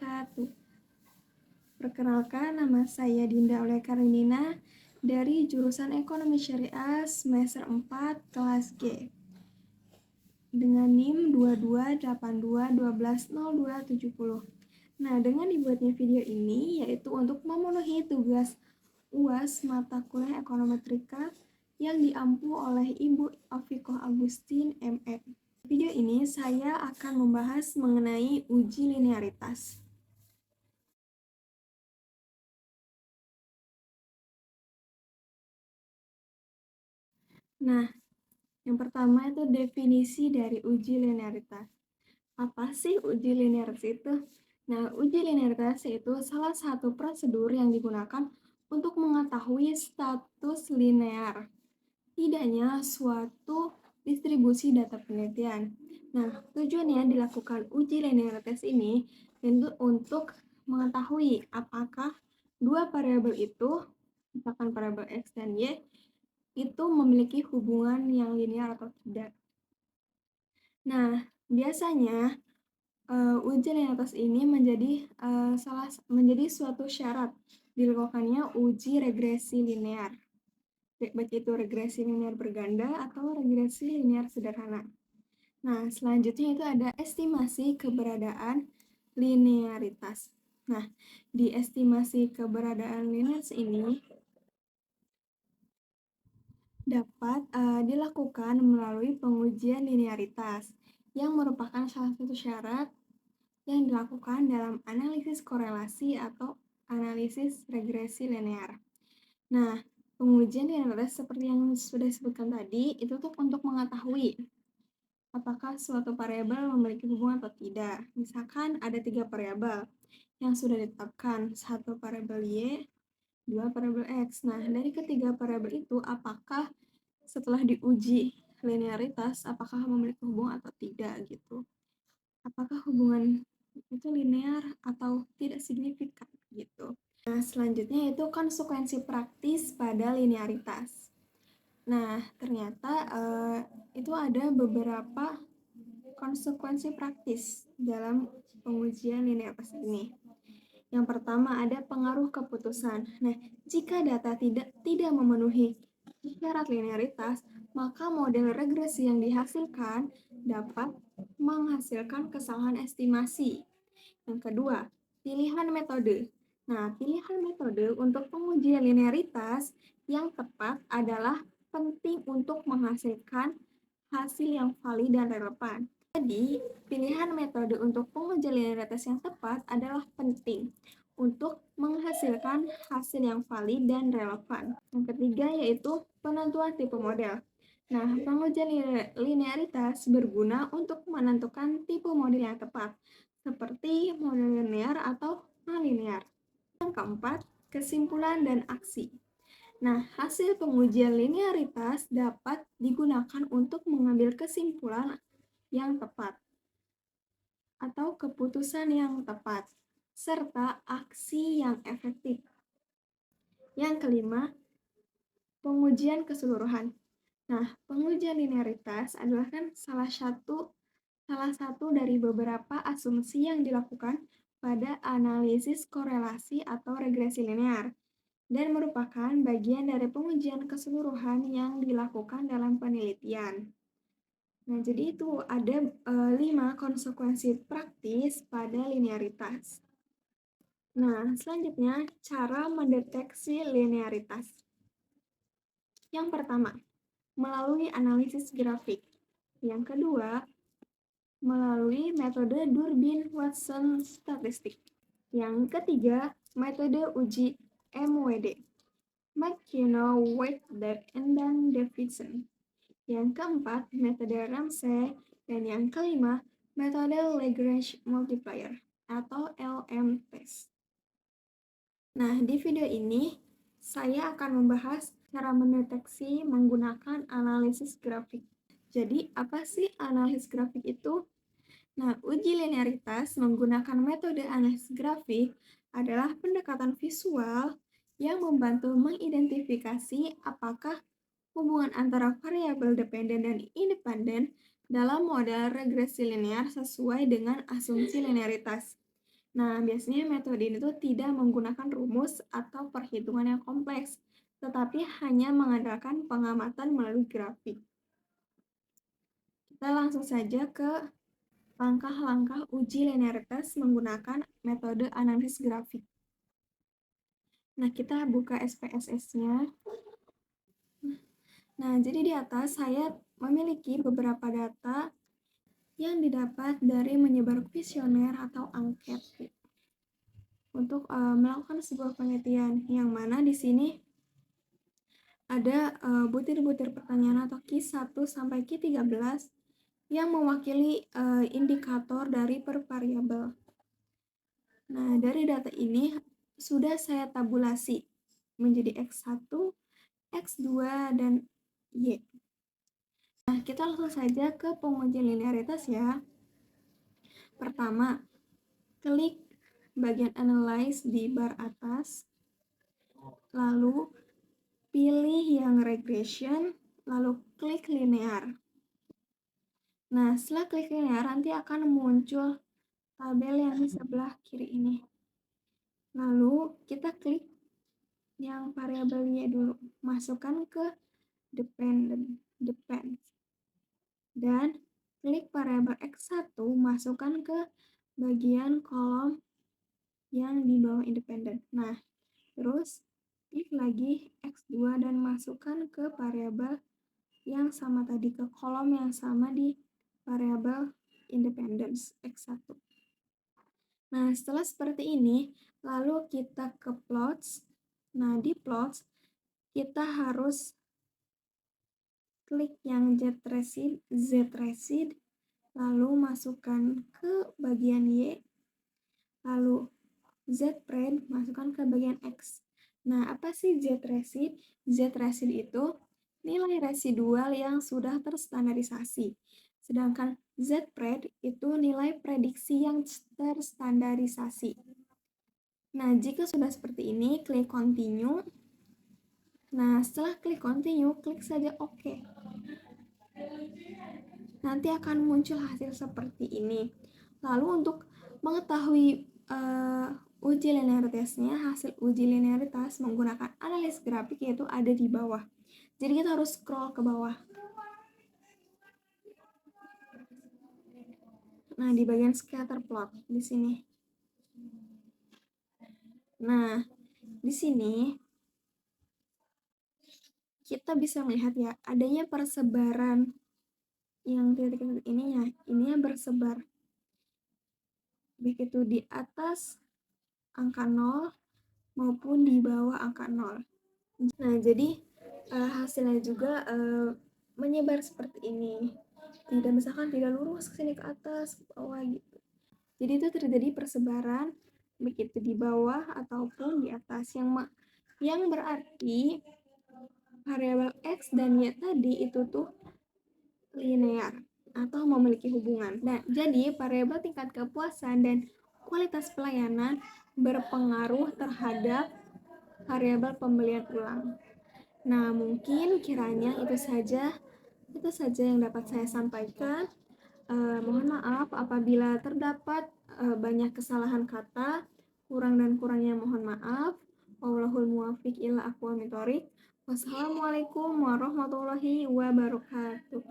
wabarakatuh. Perkenalkan, nama saya Dinda Aulia Karenina dari jurusan Ekonomi Syariah semester 4 kelas G dengan NIM 2282120270. Nah, dengan dibuatnya video ini yaitu untuk memenuhi tugas UAS mata kuliah Ekonometrika yang diampu oleh Ibu Afikoh Agustin MM. Video ini saya akan membahas mengenai uji linearitas. Nah, yang pertama itu definisi dari uji linearitas. Apa sih uji linearitas itu? Nah, uji linearitas itu salah satu prosedur yang digunakan untuk mengetahui status linear tidaknya suatu distribusi data penelitian. Nah, tujuannya dilakukan uji linearitas ini tentu untuk mengetahui apakah dua variabel itu, misalkan variabel X dan Y, itu memiliki hubungan yang linear atau tidak. Nah, biasanya uji linearitas ini menjadi suatu syarat dilakukannya uji regresi linear, baik itu regresi linear berganda atau regresi linear sederhana. Nah, selanjutnya itu ada estimasi keberadaan linearitas. Nah, di estimasi keberadaan linearitas ini dapat dilakukan melalui pengujian linearitas yang merupakan salah satu syarat yang dilakukan dalam analisis korelasi atau analisis regresi linear. Nah, pengujian linearitas seperti yang sudah disebutkan tadi itu untuk mengetahui apakah suatu variabel memiliki hubungan atau tidak. Misalkan ada 3 variabel yang sudah ditetapkan, satu variabel Y, dua variabel X. Nah, dari ketiga variabel itu apakah setelah diuji linearitas apakah memiliki hubungan atau tidak gitu. Apakah hubungan itu linear atau tidak signifikan gitu. Nah, selanjutnya itu konsekuensi praktis pada linearitas. Nah, ternyata itu ada beberapa konsekuensi praktis dalam pengujian linearitas ini. Yang pertama ada pengaruh keputusan. Nah, jika data tidak memenuhi syarat linearitas, maka model regresi yang dihasilkan dapat menghasilkan kesalahan estimasi. Yang kedua, pilihan metode. Nah, pilihan metode untuk pengujian linearitas yang tepat adalah penting untuk menghasilkan hasil yang valid dan relevan. Jadi, pilihan metode untuk pengujian linearitas yang tepat adalah penting untuk menghasilkan hasil yang valid dan relevan. Yang ketiga yaitu penentuan tipe model. Nah, pengujian linearitas berguna untuk menentukan tipe model yang tepat, seperti model linear atau non-linear. Yang keempat, kesimpulan dan aksi. Nah, hasil pengujian linearitas dapat digunakan untuk mengambil kesimpulan yang tepat atau keputusan yang tepat, serta aksi yang efektif. Yang kelima, pengujian keseluruhan. Nah, pengujian linearitas adalah salah satu dari beberapa asumsi yang dilakukan pada analisis korelasi atau regresi linear dan merupakan bagian dari pengujian keseluruhan yang dilakukan dalam penelitian. Nah, jadi itu ada 5 konsekuensi praktis pada linearitas. Nah, selanjutnya cara mendeteksi linearitas. Yang pertama, melalui analisis grafik. Yang kedua, melalui metode Durbin-Watson statistik. Yang ketiga, metode uji MWD, McKenna-Wade and then Davidson. Yang keempat, metode Ramsey. Dan yang kelima, metode Lagrange multiplier atau LM-test. Nah, di video ini saya akan membahas cara mendeteksi menggunakan analisis grafik. Jadi, apa sih analisis grafik itu? Nah, uji linearitas menggunakan metode analisis grafik adalah pendekatan visual yang membantu mengidentifikasi apakah hubungan antara variabel dependen dan independen dalam model regresi linear sesuai dengan asumsi linearitas. Nah, biasanya metode ini tuh tidak menggunakan rumus atau perhitungan yang kompleks, tetapi hanya mengandalkan pengamatan melalui grafik. Kita langsung saja ke langkah-langkah uji linearitas menggunakan metode analisis grafik. Nah, kita buka SPSS-nya. Nah, jadi di atas saya memiliki beberapa data yang didapat dari menyebar kuesioner atau angket untuk melakukan sebuah penelitian, yang mana di sini ada butir-butir pertanyaan atau Q1 sampai Q13 yang mewakili indikator dari per variabel. Nah, dari data ini sudah saya tabulasi menjadi X1, X2, dan Y. Nah, kita langsung saja ke pengujian linearitas ya. Pertama, klik bagian Analyze di bar atas, lalu pilih yang Regression, lalu klik Linear. Nah, setelah klik Linear, nanti akan muncul tabel yang di sebelah kiri ini. Lalu, kita klik yang variabel Y dulu, masukkan ke Depend. Dan klik variabel X1, masukkan ke bagian kolom yang di bawah independen. Nah, terus klik lagi X2 dan masukkan ke variabel yang sama tadi, ke kolom yang sama di variabel independence X1. Nah, setelah seperti ini, lalu kita ke plots. Nah, di plots, kita harus klik yang Z-resid, lalu masukkan ke bagian Y, lalu Z-pred, masukkan ke bagian X. Nah, apa sih Z-resid? Z-resid itu nilai residual yang sudah terstandarisasi. Sedangkan Z-pred itu nilai prediksi yang terstandarisasi. Nah, jika sudah seperti ini, klik continue. Nah, setelah klik continue, klik saja OK. Nanti akan muncul hasil seperti ini. Lalu untuk mengetahui uji linearitasnya, hasil uji linearitas menggunakan analisis grafik yaitu ada di bawah. Jadi kita harus scroll ke bawah. Nah, di bagian scatter plot di sini. Nah, di sini kita bisa melihat ya, adanya persebaran yang titik-titik ininya bersebar. Baik itu di atas angka 0 maupun di bawah angka 0. Nah, jadi hasilnya juga menyebar seperti ini. Misalkan tidak lurus ke sini ke atas, ke bawah gitu. Jadi itu terjadi persebaran baik itu di bawah ataupun di atas, yang berarti variabel X dan Y tadi itu tuh linear atau memiliki hubungan. Nah, jadi variabel tingkat kepuasan dan kualitas pelayanan berpengaruh terhadap variabel pembelian ulang. Nah, mungkin kiranya itu saja yang dapat saya sampaikan. Mohon maaf apabila terdapat banyak kesalahan kata, kurang dan kurangnya mohon maaf. Wallahul muwaffiq ila aqwamit thoriq. Wassalamualaikum warahmatullahi wabarakatuh.